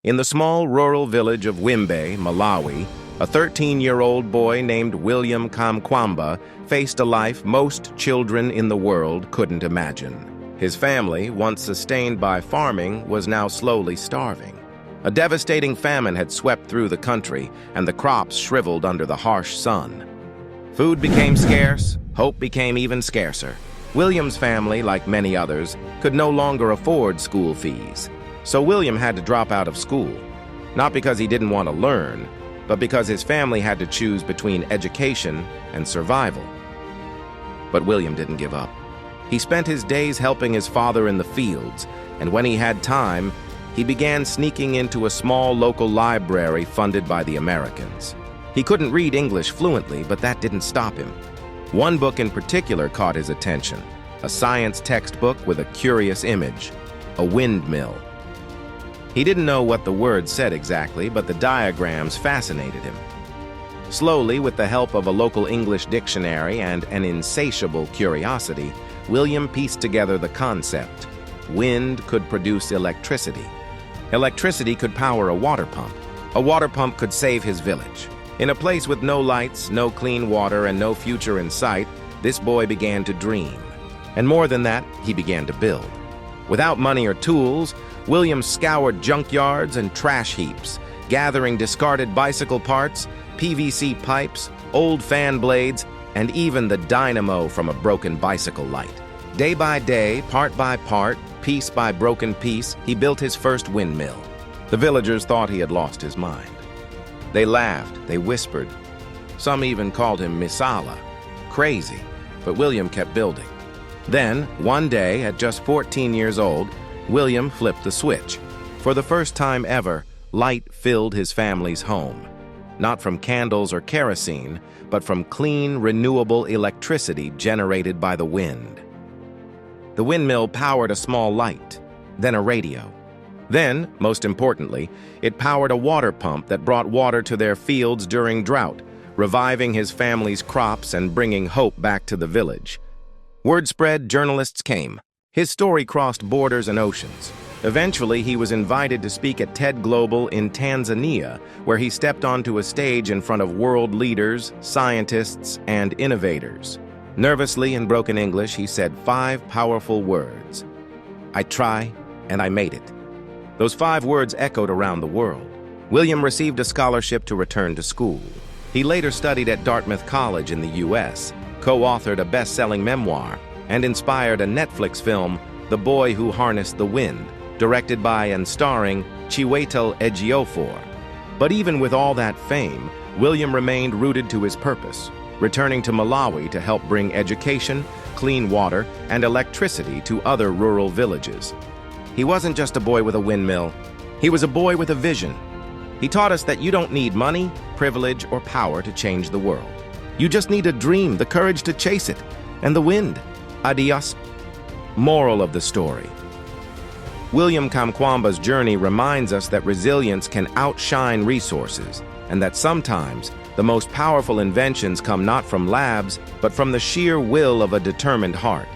In the small rural village of Wimbe, Malawi, a 13-year-old boy named Willam Kamkwamba faced a life most children in the world couldn't imagine. His family, once sustained by farming, was now slowly starving. A devastating famine had swept through the country, and the crops shriveled under the harsh sun. Food became scarce, hope became even scarcer. William's family, like many others, could no longer afford school fees. So William had to drop out of school, not because he didn't want to learn, but because his family had to choose between education and survival. But William didn't give up. He spent his days helping his father in the fields, and when he had time, he began sneaking into a small local library funded by the Americans. He couldn't read English fluently, but that didn't stop him. One book in particular caught his attention, a science textbook with a curious image, a windmill. He didn't know what the words said exactly, but the diagrams fascinated him. Slowly, with the help of a local English dictionary and an insatiable curiosity, William pieced together the concept. Wind could produce electricity. Electricity could power a water pump. A water pump could save his village. In a place with no lights, no clean water, and no future in sight, this boy began to dream. And more than that, he began to build. Without money or tools, William scoured junkyards and trash heaps, gathering discarded bicycle parts, PVC pipes, old fan blades, and even the dynamo from a broken bicycle light. Day by day, part by part, piece by broken piece, he built his first windmill. The villagers thought he had lost his mind. They laughed, they whispered. Some even called him Misala, crazy, but William kept building. Then, one day, at just 14 years old, William flipped the switch. For the first time ever, light filled his family's home. Not from candles or kerosene, but from clean, renewable electricity generated by the wind. The windmill powered a small light, then a radio. Then, most importantly, it powered a water pump that brought water to their fields during drought, reviving his family's crops and bringing hope back to the village. Word spread, journalists came. His story crossed borders and oceans. Eventually, he was invited to speak at TED Global in Tanzania, where he stepped onto a stage in front of world leaders, scientists, and innovators. Nervously, in broken English, he said 5 powerful words. "I try, and I made it." Those 5 words echoed around the world. William received a scholarship to return to school. He later studied at Dartmouth College in the U.S., co-authored a best-selling memoir, and inspired a Netflix film, The Boy Who Harnessed the Wind, directed by and starring Chiwetel Ejiofor. But even with all that fame, William remained rooted to his purpose, returning to Malawi to help bring education, clean water, and electricity to other rural villages. He wasn't just a boy with a windmill. He was a boy with a vision. He taught us that you don't need money, privilege, or power to change the world. You just need a dream, the courage to chase it, and the wind. Adios. Moral of the story. William Kamkwamba's journey reminds us that resilience can outshine resources, and that sometimes the most powerful inventions come not from labs, but from the sheer will of a determined heart.